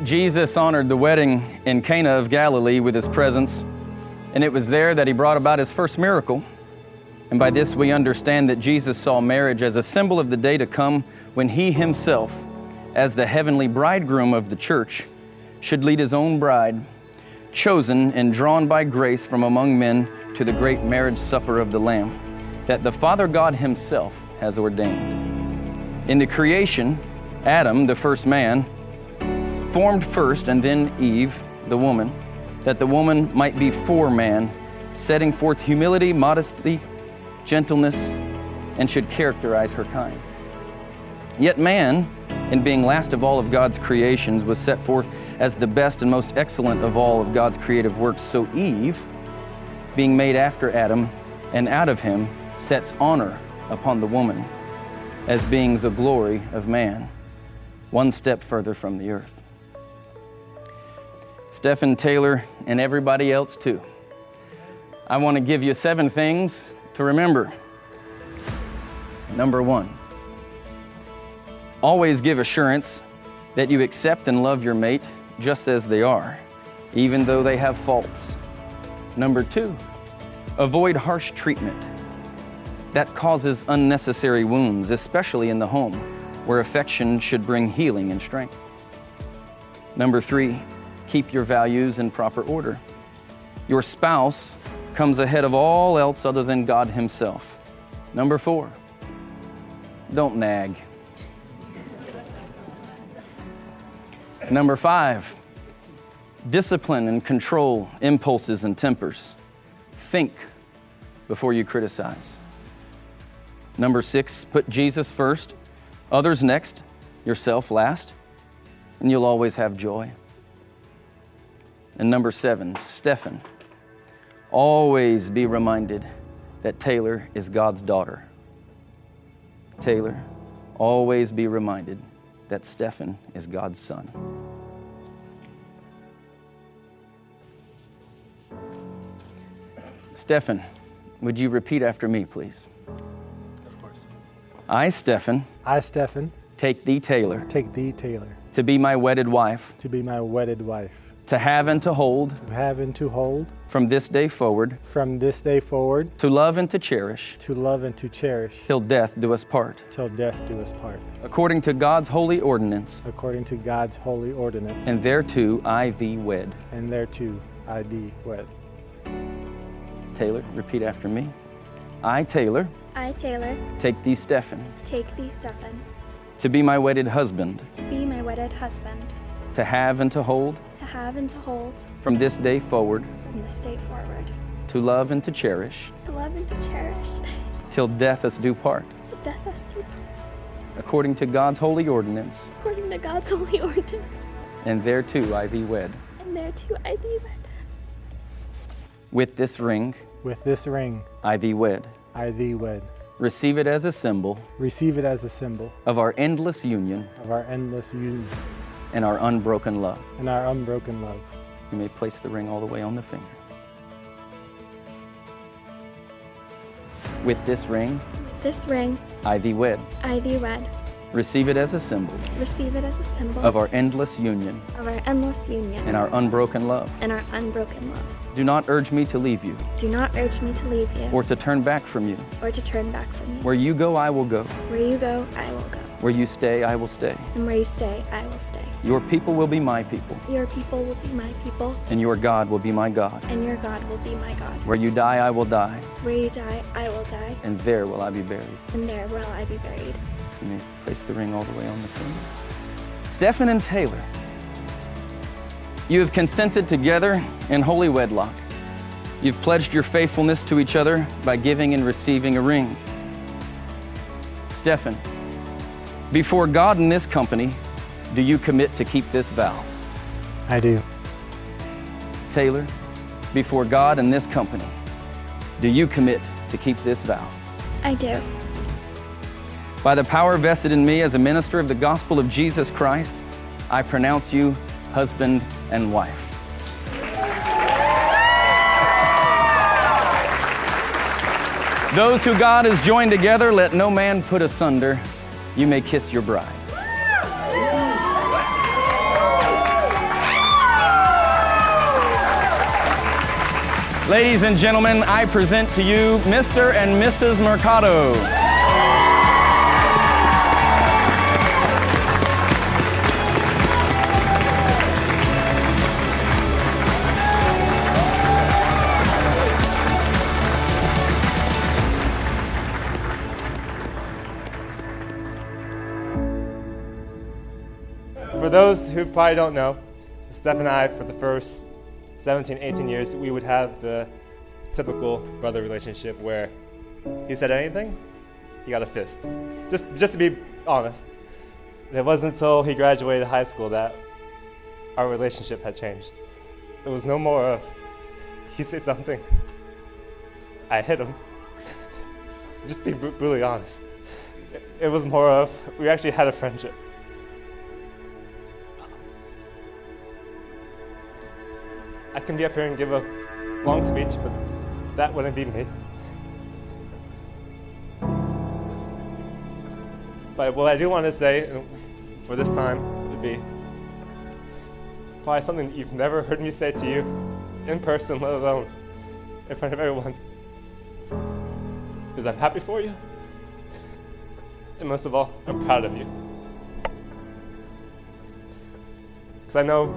Jesus honored the wedding in Cana of Galilee with his presence, and it was there that he brought about his first miracle. And by this we understand that Jesus saw marriage as a symbol of the day to come when he himself, as the heavenly bridegroom of the church, should lead his own bride, chosen and drawn by grace from among men to the great marriage supper of the Lamb, that the Father God himself has ordained. In the creation, Adam, the first man, formed first, and then Eve, the woman, that the woman might be for man, setting forth humility, modesty, gentleness, and should characterize her kind. Yet man, in being last of all of God's creations, was set forth as the best and most excellent of all of God's creative works. So Eve, being made after Adam, and out of him, sets honor upon the woman, as being the glory of man, one step further from the earth. Stephan, Taylor, and everybody else too, I want to give you 7 things to remember. Number 1, always give assurance that you accept and love your mate just as they are, even though they have faults. Number 2, avoid harsh treatment. That causes unnecessary wounds, especially in the home, where affection should bring healing and strength. Number 3, keep your values in proper order. Your spouse comes ahead of all else other than God himself. Number 4, don't nag. Number 5, discipline and control impulses and tempers. Think before you criticize. Number 6, put Jesus first, others next, yourself last, and you'll always have joy. And number 7, Stephan, always be reminded that Taylor is God's daughter. Taylor, always be reminded that Stephan is God's son. Stephan, would you repeat after me, please? Of course. I, Stephan, take thee, Taylor, to be my wedded wife, to have and to hold, from this day forward, to love and to cherish, till death do us part, according to God's holy ordinance, and thereto I thee wed. Taylor, repeat after me. I, Taylor, take thee, Stephan, to be my wedded husband, to have and to hold, from this day forward, to love and to cherish, till death us do part, according to God's holy ordinance, and thereto I thee wed. With this ring, I thee wed. Receive it as a symbol of our endless union and our unbroken love. You may place the ring all the way on the finger. With this ring, I thee wed. Receive it as a symbol of our endless union and our unbroken love. Do not urge me to leave you or to turn back from you. Where you go, I will go. Where you stay, I will stay. Your people will be my people. And your God will be my God. Where you die, I will die. And there will I be buried. You may place the ring all the way on the finger. Stephan and Taylor, you have consented together in holy wedlock. You've pledged your faithfulness to each other by giving and receiving a ring. Stephan, before God and this company, do you commit to keep this vow? I do. Taylor, before God and this company, do you commit to keep this vow? I do. By the power vested in me as a minister of the gospel of Jesus Christ, I pronounce you husband and wife. Those who God has joined together, let no man put asunder. You may kiss your bride. Ladies and gentlemen, I present to you Mr. and Mrs. Mercado. For those who probably don't know, Steph and I, for the first 17, 18 years, we would have the typical brother relationship where he said anything, he got a fist. Just to be honest. And it wasn't until he graduated high school that our relationship had changed. It was no more of, he said something, I hit him. Just be brutally honest. It was more of, we actually had a friendship. I can be up here and give a long speech, but that wouldn't be me. But what I do want to say for this time would be probably something that you've never heard me say to you in person, let alone in front of everyone, is I'm happy for you, and most of all, I'm proud of you. Because I know,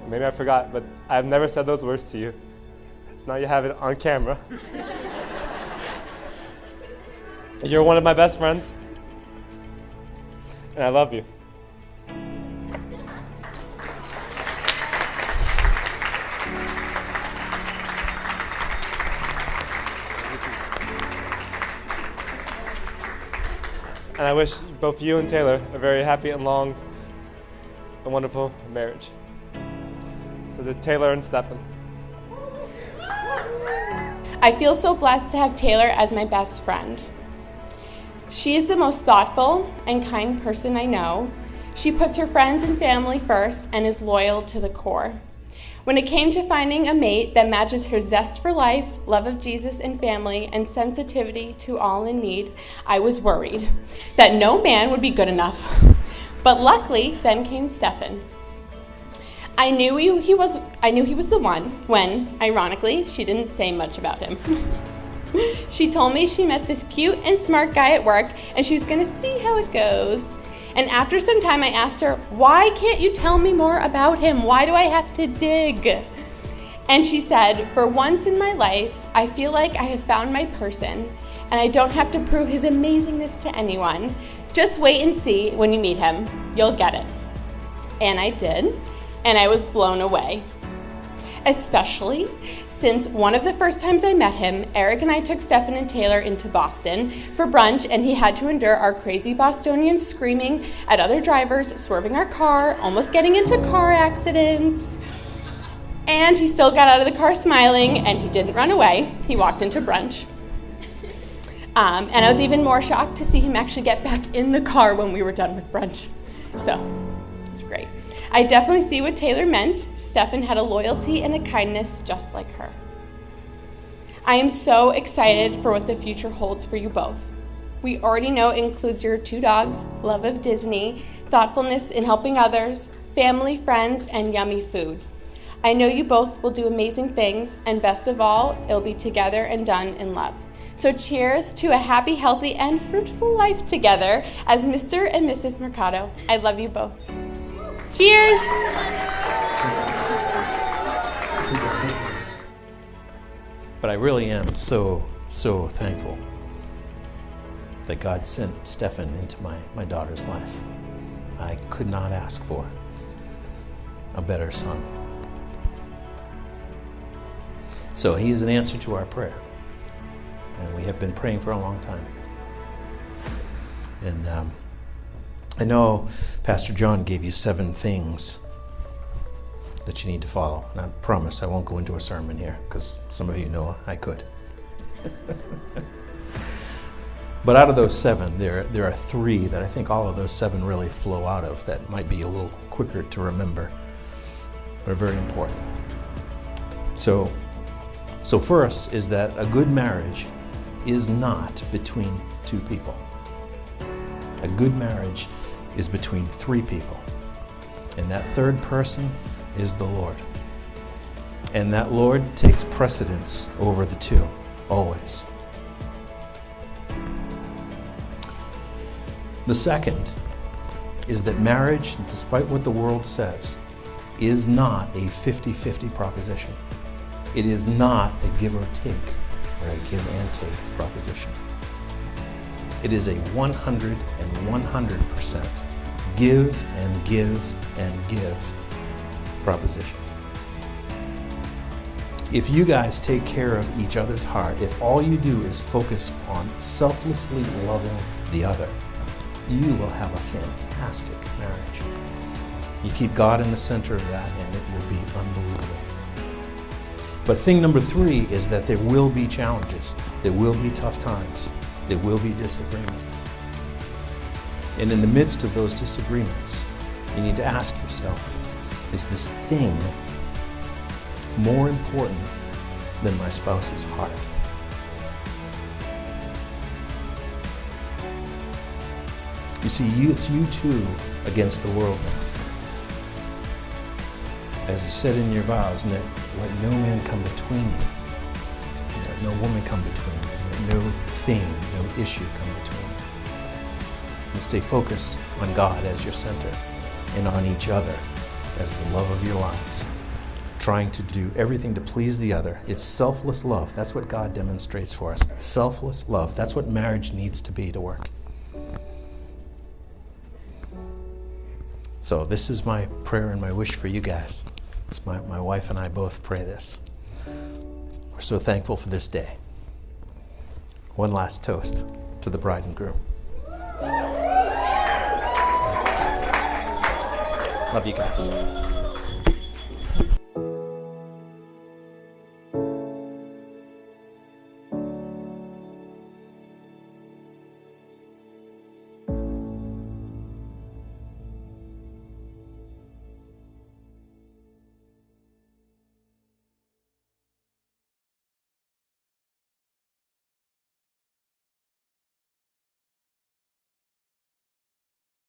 maybe I forgot, but I've never said those words to you. So now you have it on camera. You're one of my best friends, and I love you. And I wish both you and Taylor a very happy and long and wonderful marriage. So to Taylor and Stephan. I feel so blessed to have Taylor as my best friend. She is the most thoughtful and kind person I know. She puts her friends and family first and is loyal to the core. When it came to finding a mate that matches her zest for life, love of Jesus and family, and sensitivity to all in need, I was worried that no man would be good enough. But luckily, then came Stephan. I knew he was the one when, ironically, she didn't say much about him. She told me she met this cute and smart guy at work and she was gonna see how it goes. And after some time I asked her, why can't you tell me more about him? Why do I have to dig? And she said, for once in my life, I feel like I have found my person and I don't have to prove his amazingness to anyone. Just wait and see when you meet him. You'll get it. And I did. And I was blown away. Especially since one of the first times I met him, Eric and I took Stephan and Taylor into Boston for brunch, and he had to endure our crazy Bostonians screaming at other drivers, swerving our car, almost getting into car accidents. And he still got out of the car smiling, and he didn't run away. He walked into brunch. And I was even more shocked to see him actually get back in the car when we were done with brunch. So, it was great. I definitely see what Taylor meant. Stephan had a loyalty and a kindness just like her. I am so excited for what the future holds for you both. We already know it includes your 2 dogs, love of Disney, thoughtfulness in helping others, family, friends, and yummy food. I know you both will do amazing things, and best of all, it'll be together and done in love. So cheers to a happy, healthy, and fruitful life together as Mr. and Mrs. Mercado. I love you both. Cheers! But I really am so thankful that God sent Stephan into my daughter's life. I could not ask for a better son. So he is an answer to our prayer. And we have been praying for a long time. And I know Pastor John gave you 7 things that you need to follow. And I promise I won't go into a sermon here because some of you know I could. But out of those 7, there are 3 that I think all of those 7 really flow out of that might be a little quicker to remember, but are very important. So first is that a good marriage is not between 2 people. A good marriage is between 3 people. And that third person is the Lord. And that Lord takes precedence over the two, always. The second is that marriage, despite what the world says, is not a 50-50 proposition. It is not a give or take, or a give and take proposition. It is a 100 and 100% give and give and give proposition. If you guys take care of each other's heart, if all you do is focus on selflessly loving the other, you will have a fantastic marriage. You keep God in the center of that and it will be unbelievable. But thing number 3 is that there will be challenges. There will be tough times. There will be disagreements. And in the midst of those disagreements, you need to ask yourself, is this thing more important than my spouse's heart? You see, it's you two against the world now. As you said in your vows, let no man come between you. Let no woman come between you. Let no thing, no issue come between you. And stay focused on God as your center and on each other as the love of your lives. Trying to do everything to please the other. It's selfless love. That's what God demonstrates for us. Selfless love. That's what marriage needs to be to work. So this is my prayer and my wish for you guys. It's my wife and I both pray this. We're so thankful for this day. One last toast to the bride and groom. Love you guys.